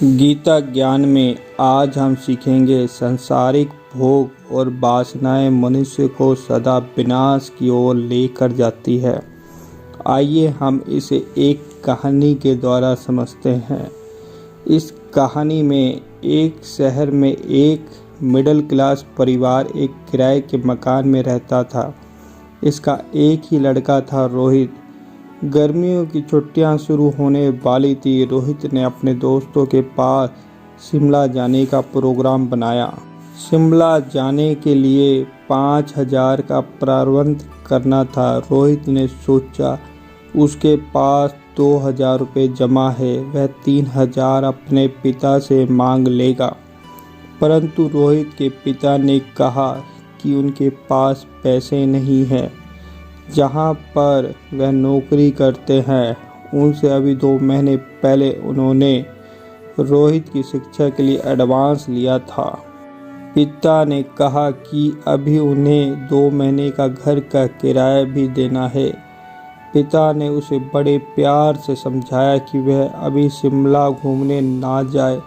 गीता ज्ञान में आज हम सीखेंगे सांसारिक भोग और वासनाएं मनुष्य को सदा विनाश की ओर लेकर जाती है। आइए हम इसे एक कहानी के द्वारा समझते हैं। इस कहानी में एक शहर में एक मिडिल क्लास परिवार एक किराए के मकान में रहता था। इसका एक ही लड़का था, रोहित। गर्मियों की छुट्टियां शुरू होने वाली थी। रोहित ने अपने दोस्तों के पास शिमला जाने का प्रोग्राम बनाया। शिमला जाने के लिए 5,000 का प्रबंध करना था। रोहित ने सोचा उसके पास 2,000 रुपये जमा है, वह 3,000 अपने पिता से मांग लेगा। परंतु रोहित के पिता ने कहा कि उनके पास पैसे नहीं हैं। जहां पर वह नौकरी करते हैं उनसे अभी 2 महीने पहले उन्होंने रोहित की शिक्षा के लिए एडवांस लिया था। पिता ने कहा कि अभी उन्हें 2 महीने का घर का किराया भी देना है। पिता ने उसे बड़े प्यार से समझाया कि वह अभी शिमला घूमने ना जाए,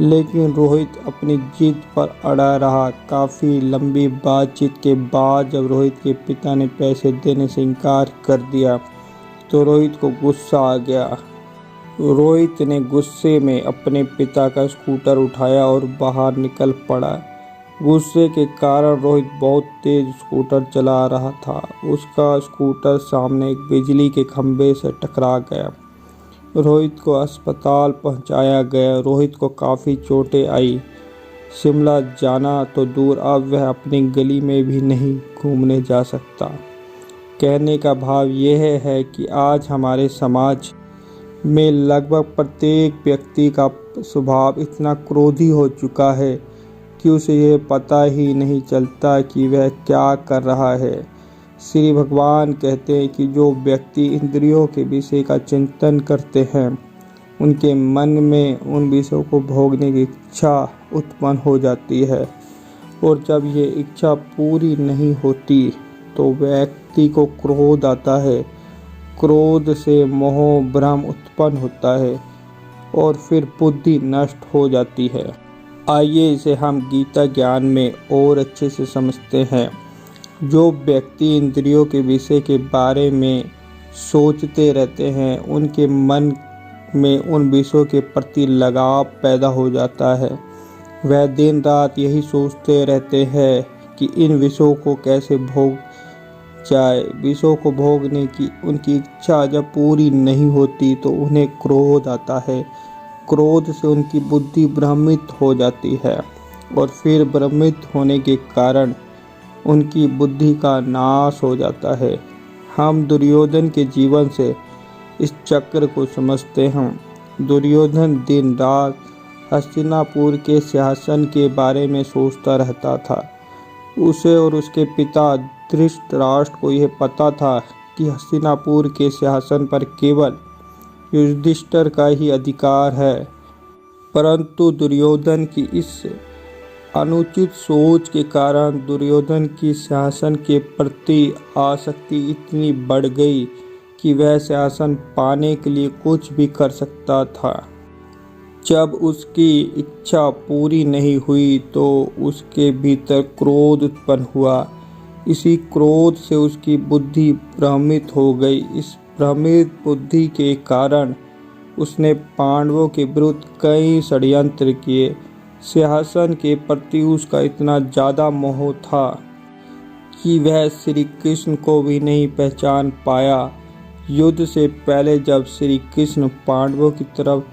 लेकिन रोहित अपनी जिद पर अड़ा रहा। काफ़ी लंबी बातचीत के बाद जब रोहित के पिता ने पैसे देने से इनकार कर दिया तो रोहित को गुस्सा आ गया। रोहित ने गुस्से में अपने पिता का स्कूटर उठाया और बाहर निकल पड़ा। गुस्से के कारण रोहित बहुत तेज स्कूटर चला रहा था। उसका स्कूटर सामने एक बिजली के खंभे से टकरा गया। रोहित को अस्पताल पहुंचाया गया। रोहित को काफ़ी चोटें आई। शिमला जाना तो दूर, अब वह अपनी गली में भी नहीं घूमने जा सकता। कहने का भाव यह है कि आज हमारे समाज में लगभग प्रत्येक व्यक्ति का स्वभाव इतना क्रोधी हो चुका है कि उसे यह पता ही नहीं चलता कि वह क्या कर रहा है। श्री भगवान कहते हैं कि जो व्यक्ति इंद्रियों के विषय का चिंतन करते हैं उनके मन में उन विषयों को भोगने की इच्छा उत्पन्न हो जाती है, और जब ये इच्छा पूरी नहीं होती तो व्यक्ति को क्रोध आता है। क्रोध से मोह भ्रम उत्पन्न होता है और फिर बुद्धि नष्ट हो जाती है। आइए इसे हम गीता ज्ञान में और अच्छे से समझते हैं। जो व्यक्ति इंद्रियों के विषय के बारे में सोचते रहते हैं उनके मन में उन विषयों के प्रति लगाव पैदा हो जाता है। वह दिन रात यही सोचते रहते हैं कि इन विषयों को कैसे भोग जाए। विषयों को भोगने की उनकी इच्छा जब पूरी नहीं होती तो उन्हें क्रोध आता है। क्रोध से उनकी बुद्धि भ्रमित हो जाती है और फिर भ्रमित होने के कारण उनकी बुद्धि का नाश हो जाता है। हम दुर्योधन के जीवन से इस चक्र को समझते हैं। दुर्योधन दिन रात हस्तिनापुर के सिंहासन के बारे में सोचता रहता था। उसे और उसके पिता धृतराष्ट्र को यह पता था कि हस्तिनापुर के सिंहासन पर केवल युधिष्ठिर का ही अधिकार है, परंतु दुर्योधन की इस अनुचित सोच के कारण दुर्योधन की सिंहासन के प्रति आसक्ति इतनी बढ़ गई कि वह सिंहासन पाने के लिए कुछ भी कर सकता था। जब उसकी इच्छा पूरी नहीं हुई तो उसके भीतर क्रोध उत्पन्न हुआ। इसी क्रोध से उसकी बुद्धि भ्रमित हो गई। इस भ्रमित बुद्धि के कारण उसने पांडवों के विरुद्ध कई षड्यंत्र किए। सिंहासन के प्रति उसका इतना ज़्यादा मोह था कि वह श्री कृष्ण को भी नहीं पहचान पाया। युद्ध से पहले जब श्री कृष्ण पांडवों की तरफ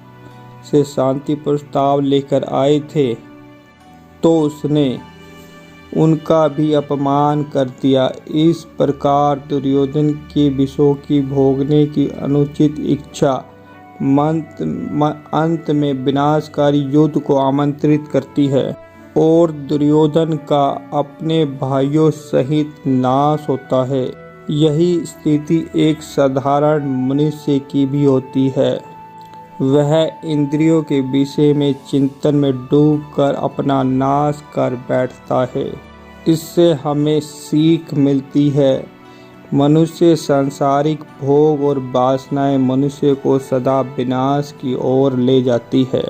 से शांति प्रस्ताव लेकर आए थे तो उसने उनका भी अपमान कर दिया। इस प्रकार दुर्योधन के विषयों की भोगने की अनुचित इच्छा अंत में विनाशकारी युद्ध को आमंत्रित करती है और दुर्योधन का अपने भाइयों सहित नाश होता है। यही स्थिति एक साधारण मनुष्य की भी होती है। वह इंद्रियों के विषय में चिंतन में डूबकर अपना नाश कर बैठता है। इससे हमें सीख मिलती है। मनुष्य सांसारिक भोग और वासनाएं मनुष्य को सदा विनाश की ओर ले जाती है।